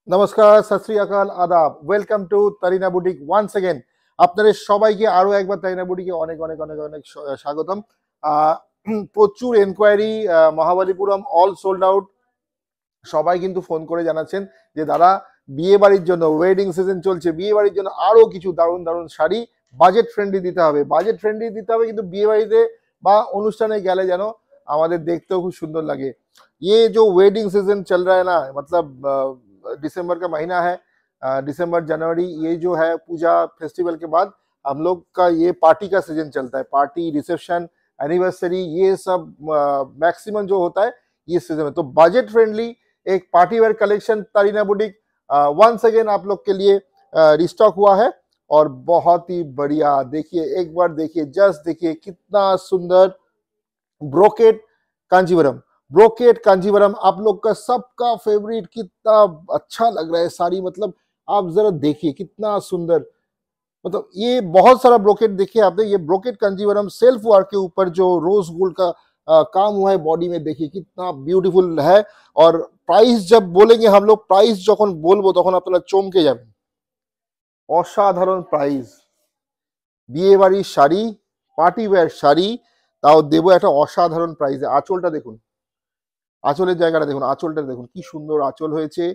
নমস্কার, সত শ্রী আকাল, আদাব। Welcome to Tarina boutique once again. আপনাদের সবাইকে আরো একবার তারিনা বুটিকে অনেক অনেক অনেক অনেক স্বাগতম। প্রচুর এনকোয়ারি, মহাবালিপুরম অল সোল্ড আউট। সবাই কিন্তু ফোন করে জানাচ্ছেন যে দাদা, বিয়ে বাড়ির জন্য ওয়েডিং সিজন চলছে, বিয়ে বাড়ির জন্য আরো কিছু দারুণ দারুণ শাড়ি বাজেট ফ্রেন্ডলি দিতে হবে, বাজেট ফ্রেন্ডলি দিতে হবে, কিন্তু বিয়ে বাড়িতে বা অনুষ্ঠানে গেলে যেন আমাদের দেখতেও খুব সুন্দর লাগে। ये जो वेडिंग सीजन चल रहा है ना, मतलब दिसंबर का महीना है, दिसंबर जनवरी, ये जो है पूजा फेस्टिवल के बाद हम लोग का ये पार्टी का सीजन चलता है। पार्टी, रिसेप्शन, एनिवर्सरी, ये सब मैक्सिमम जो होता है ये सीजन में। तो बजट फ्रेंडली एक party wear collection Tarina boutique once again आप लोग के लिए रिस्टॉक हुआ है, और बहुत ही बढ़िया। देखिए, एक बार देखिए, जस्ट देखिए कितना सुंदर ब्रोकेट कांजीवरम। ब्रोकेट कांजीवरम आप लोग का सबका फेवरेट, कितना अच्छा लग रहा है साड़ी। मतलब आप जरा देखिए कितना सुंदर, मतलब ये बहुत सारा ब्रोकेट देखिए आपने। ये ब्रोकेट कांजीवरम सेल्फ वर्क के ऊपर जो रोज गोल्ड का काम हुआ है बॉडी में, देखिए कितना ब्यूटीफुल है। और प्राइस जब बोलेंगे हम लोग, प्राइस যখন বলবো তখন আপনারা চমকে যাবেন। অসাধারণ প্রাইস, বিয়ে বাড়ির শাড়ি, পার্টি ওয়্যার শাড়ি, তাও দেবো একটা অসাধারণ প্রাইসে। আঁচলটা দেখুন, আঁচলের জায়গাটা দেখুন, আঁচলটা দেখুন কি সুন্দর আঁচল হয়েছে।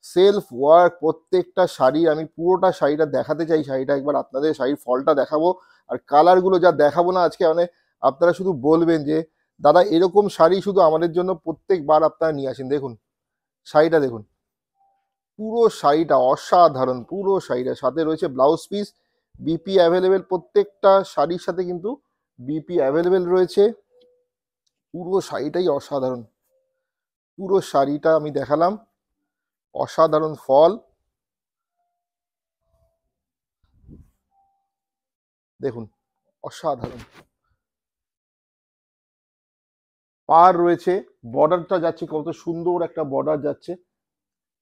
সেলফ ওয়ার্ক প্রত্যেকটা শাড়ি। আমি পুরোটা শাড়িটা দেখাতে চাই, শাড়িটা একবার আপনাদের শাড়ির ফলটা দেখাবো। আর কালারগুলো যা দেখাবো না আজকে, মানে আপনারা শুধু বলবেন যে দাদা এরকম শাড়ি শুধু আমাদের জন্য প্রত্যেকবার আপনারা নিয়ে আসেন। দেখুন শাড়িটা দেখুন, পুরো শাড়িটা অসাধারণ। পুরো শাড়িটার সাথে রয়েছে ব্লাউজ পিস, বিপি অ্যাভেলেবেল। প্রত্যেকটা শাড়ির সাথে কিন্তু বিপি অ্যাভেলেবেল রয়েছে। পুরো শাড়িটাই অসাধারণ। পুরো শাড়িটা আমি দেখালাম, অসাধারণ ফল। দেখুন অসাধারণ পার রয়েছে, বর্ডারটা যাচ্ছে, কত সুন্দর একটা বর্ডার যাচ্ছে।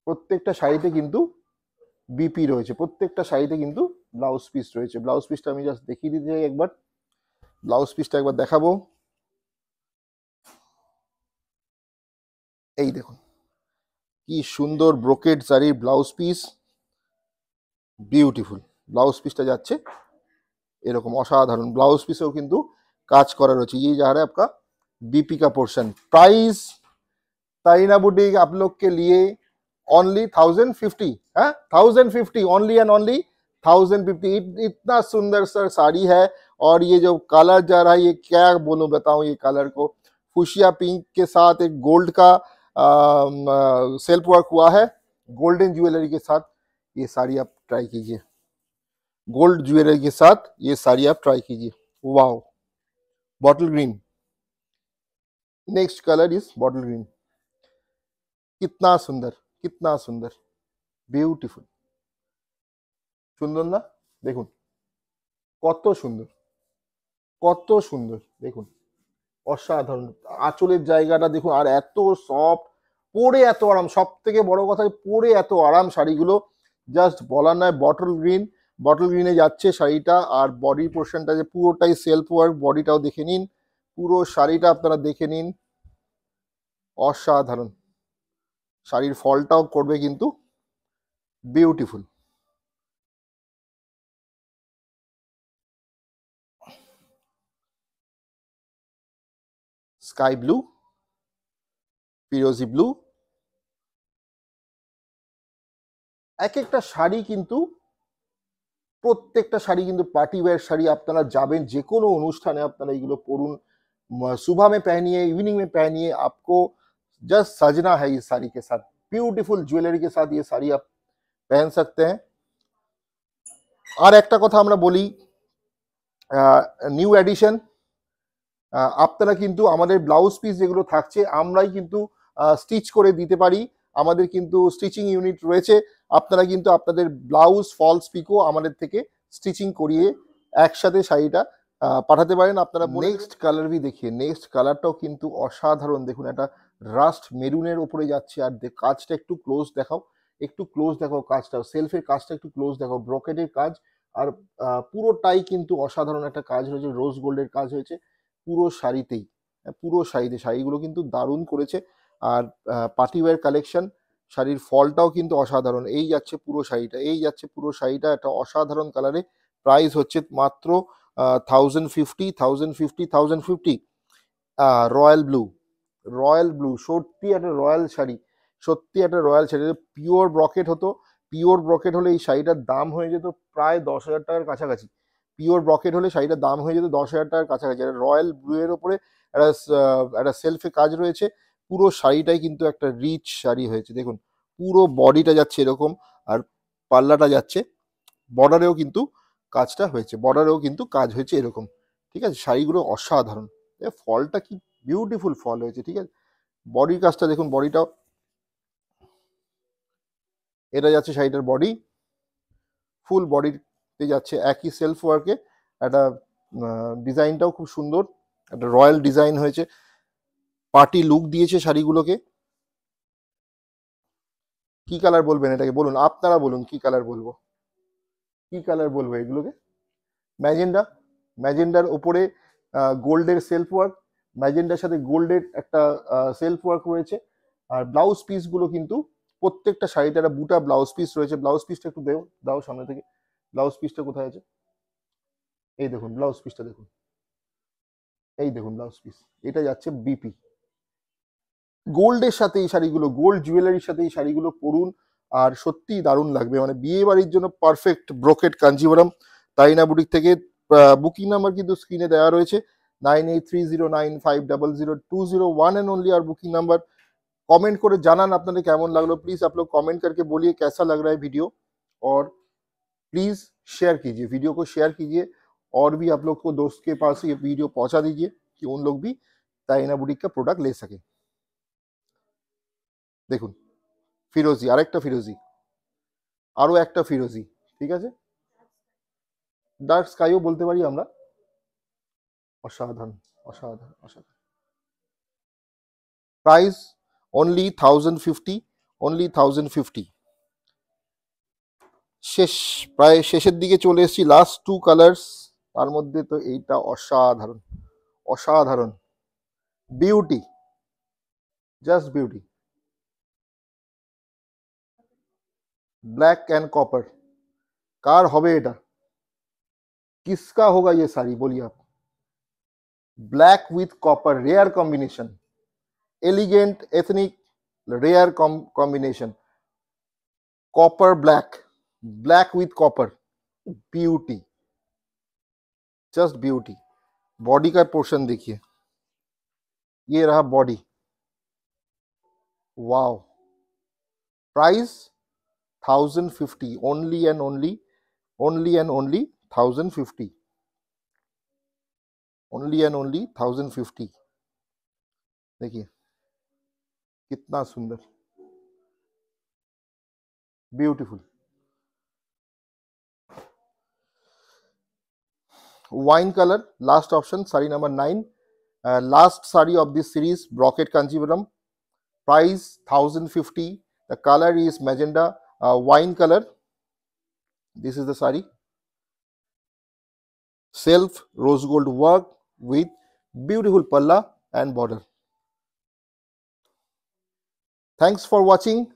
প্রত্যেকটা শাড়িতে কিন্তু বিপি রয়েছে, প্রত্যেকটা শাড়িতে কিন্তু ব্লাউজ পিস রয়েছে। ব্লাউজ পিসটা আমি জাস্ট দেখিয়ে দিতে চাই একবার, ব্লাউজ পিসটা একবার দেখাবো। এই দেখুন কি সুন্দর ব্রোকেড শাড়ির ব্লাউজ পিস, বিউটিফুল। ব্লাউজ পিসটা যাচ্ছে এরকম অসাধারণ। ব্লাউজ পিসেও কিন্তু কাজ করা রয়েছে। ये जा रहा है आपका बीपी का पोर्शन। प्राइस तारीना बुटीक आप लोग के लिए ओनली 1050 है, 1050 ओनली एंड ओनली 1050। इतना सुंदर सर साड़ी है। और ये जो कलर जा रहा है, ये क्या बोलूं बताऊं, ये कलर को फुशिया पिंक के साथ एक गोल्ड का सेल्फ वर्क हुआ है, गोल्डन ज्वेलरी के साथ। ये साड़ी आप ट्राई कीजिए, गोल्ड ज्वेलरी के साथ ये साड़ी आप ट्राई कीजिए। Wow, bottle green, next colour is bottle green. कितना सुंदर, कितना सुंदर, বিউটিফুল। সুন্দর না? দেখুন কত সুন্দর, কত সুন্দর, দেখুন অসাধারণ। আঁচলের জায়গাটা দেখুন, আর এত সফট, পরে এত আরাম। সব থেকে বড় কথা, পরে এত আরাম শাড়িগুলো, জাস্ট বলার নয়। বটল গ্রিন, বটল গ্রিনে যাচ্ছে শাড়িটা। আর বডি পোর্শনটা যে পুরোটাই সেলফ ওয়ার্ক, বডিটাও দেখে নিন, পুরো শাড়িটা আপনারা দেখে নিন, অসাধারণ। শাড়ির ফলটাও করবে কিন্তু বিউটিফুল। স্কাই ব্লু, ফিরোজি ব্লু, এক একটা শাড়ি কিন্তু, প্রত্যেকটা শাড়ি কিন্তু পার্টি ওয়্যার শাড়ি। আপনারা যাবেন যে কোনো অনুষ্ঠানে, আপনারা এইগুলো পরুন। सुबह में पहनिए, इवनिंग में पहनिए, आपको जस्ट सजना है इस साड़ी के साथ। ब्यूटीफुल ज्वेलरी के साथ ये साड़ी आप पहन सकते हैं। আর একটা কথা আমরা বলি, নিউ এডিশন, আপনারা কিন্তু আমাদের ব্লাউজ পিস যেগুলো থাকছে আমরাই কিন্তু স্টিচ করে দিতে পারি। আমাদের কিন্তু স্টিচিং ইউনিট রয়েছে। আপনারা কিন্তু আপনাদের ব্লাউজ, ফলস পিকো আমাদের থেকে স্টিচিং করিয়ে একসাথে শাড়িটা পাঠাতে পারেন। আপনারা নেক্সট কালার ভি দেখিয়ে, নেক্সট কালারটাও কিন্তু অসাধারণ। দেখুন একটা রাস্ট মেরুনের উপরে যাচ্ছে। আর কাজটা একটু ক্লোজ দেখাও, একটু ক্লোজ দেখাও কাজটা, সেলফের কাজটা একটু ক্লোজ দেখাও, ব্রোকেডের কাজ। আর পুরোটাই কিন্তু অসাধারণ একটা কাজ হয়েছে, রোজ গোল্ডের কাজ হয়েছে পুরো শাড়িতেই। পুরো শাড়িতে, শাড়িগুলো কিন্তু দারুণ করেছে। আর পার্টি ওয়্যার কালেকশন শাড়ির ফলটাও কিন্তু অসাধারণ। এই যাচ্ছে পুরো শাড়িটা, এই যাচ্ছে পুরো শাড়িটা, একটা অসাধারণ কালারে। প্রাইস হচ্ছে মাত্র 1050, 1050, 1050। রয়্যাল ব্লু, রয়্যাল ব্লু, সত্যি একটা রয়্যাল শাড়ি, সত্যি একটা রয়্যাল শাড়ি। পিওর ব্রকেট হতো, পিওর ব্রকেট হলে এই শাড়িটার দাম হয়ে যেত প্রায় 10,000 টাকার কাছাকাছি। পিওর ব্রকেট হলে শাড়িটার দাম হয়ে যেত 10,000 টাকার কাছাকাছি। আর রয়্যাল ব্লু এর ওপরে একটা সেলফে কাজ রয়েছে। পুরো শাড়িটাই কিন্তু একটা রিচ শাড়ি হয়েছে। দেখুন পুরো বডিটা যাচ্ছে এরকম, আর পাল্লাটা যাচ্ছে, বর্ডারেও কিন্তু কাজটা হয়েছে, বর্ডারেও কিন্তু কাজ হয়েছে এরকম। ঠিক আছে, শাড়িগুলো অসাধারণ। ফলটা কি বিউটিফুল ফল হয়েছে। ঠিক আছে, বডির কাজটা দেখুন, বডিটাও, এটা যাচ্ছে শাড়িটার বডি, ফুল বডিতে যাচ্ছে একই সেলফ ওয়ার্কে। একটা ডিজাইনটাও খুব সুন্দর, একটা রয়্যাল ডিজাইন হয়েছে, পার্টি লুক দিয়েছে শাড়িগুলোকে। কি কালার বলবেন এটাকে, বলুন আপনারা, বলুন কি কালার বলবো, কি কালার বলবো এগুলোকে? ম্যাজেন্ডা, ম্যাজেন্ডার ওপরে গোল্ডের সেলফ ওয়ার্ক, ম্যাজেন্ডার সাথে গোল্ডের একটা সেলফ ওয়ার্ক রয়েছে। আর ব্লাউজ পিসগুলো কিন্তু প্রত্যেকটা শাড়িতে একটা বুটা ব্লাউজ পিস রয়েছে। ব্লাউজ পিসটা একটু দেও, দাও সামনে থেকে, ব্লাউজ পিসটা কোথায় আছে? এই দেখুন ব্লাউজ পিসটা দেখুন, এই দেখুন ব্লাউজ পিস, এটা যাচ্ছে বিপি। গোল্ডের সাথে এই শাড়িগুলো, গোল্ড জুয়েলারির সাথে এই শাড়িগুলো পরুন, আর সত্যিই দারুণ লাগবে। মানে বিয়ে বাড়ির জন্য পারফেক্ট ব্রোকেট কাঞ্জিভারাম তারিনা বুটিক থেকে। বুকিং নাম্বার কিন্তু স্ক্রিনে দেওয়া রয়েছে, 9830950020, एंड ओनली और बुकिंग नंबर। कमेंट করে জানান আপনাদের কেমন লাগলো। प्लीज आप लोग कमेंट करके बोलिए कैसा लग रहा है वीडियो, और प्लीज शेयर कीजिए, वीडियो को शेयर कीजिए, और भी आप लोग को दोस्त के पास ये वीडियो पहुंचा दीजिए कि उन लोग भी তারিনা বুটিক का प्रोडक्ट ले सके। দেখুন ফিরোজি, আরেকটা ফিরোজি, আরো একটা ফিরোজি। ঠিক আছে, ডার্ক স্কাইও বলতে পারি আমরা। অসাধারণ, অসাধারণ, অসাধারণ। Price only 1050, only 1050। শেষ, প্রায় শেষের দিকে চলে এসেছি, লাস্ট টু কালার্স। তার মধ্যে তো এইটা অসাধারণ, অসাধারণ, beauty, just beauty. Black and copper, কার হবে এটা, किसका होगा ये साड़ी, बोलिए आप? Black with copper, rare combination, elegant ethnic rare combination, copper black, black with copper, beauty, just beauty. Body का पोर्शन देखिए, ये रहा body, wow. Price 1050, only and only, only and only 1050, only and only 1050। देखिए कितना सुंदर, beautiful. Wine colour, last option, sari number 9, last sari of this series, brocade kanjivaram. Price 1050, the color is magenta, wine color. This is the saree, self rose gold work with beautiful palla and border. Thanks for watching.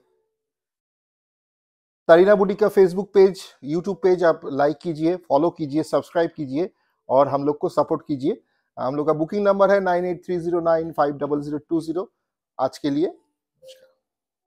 Tarina boutique का Facebook page, YouTube page आप like कीजिए, follow कीजिए, subscribe कीजिए, और हम लोग को support कीजिए। हम लोग का बुकिंग नंबर है 9830950020। आज के लिए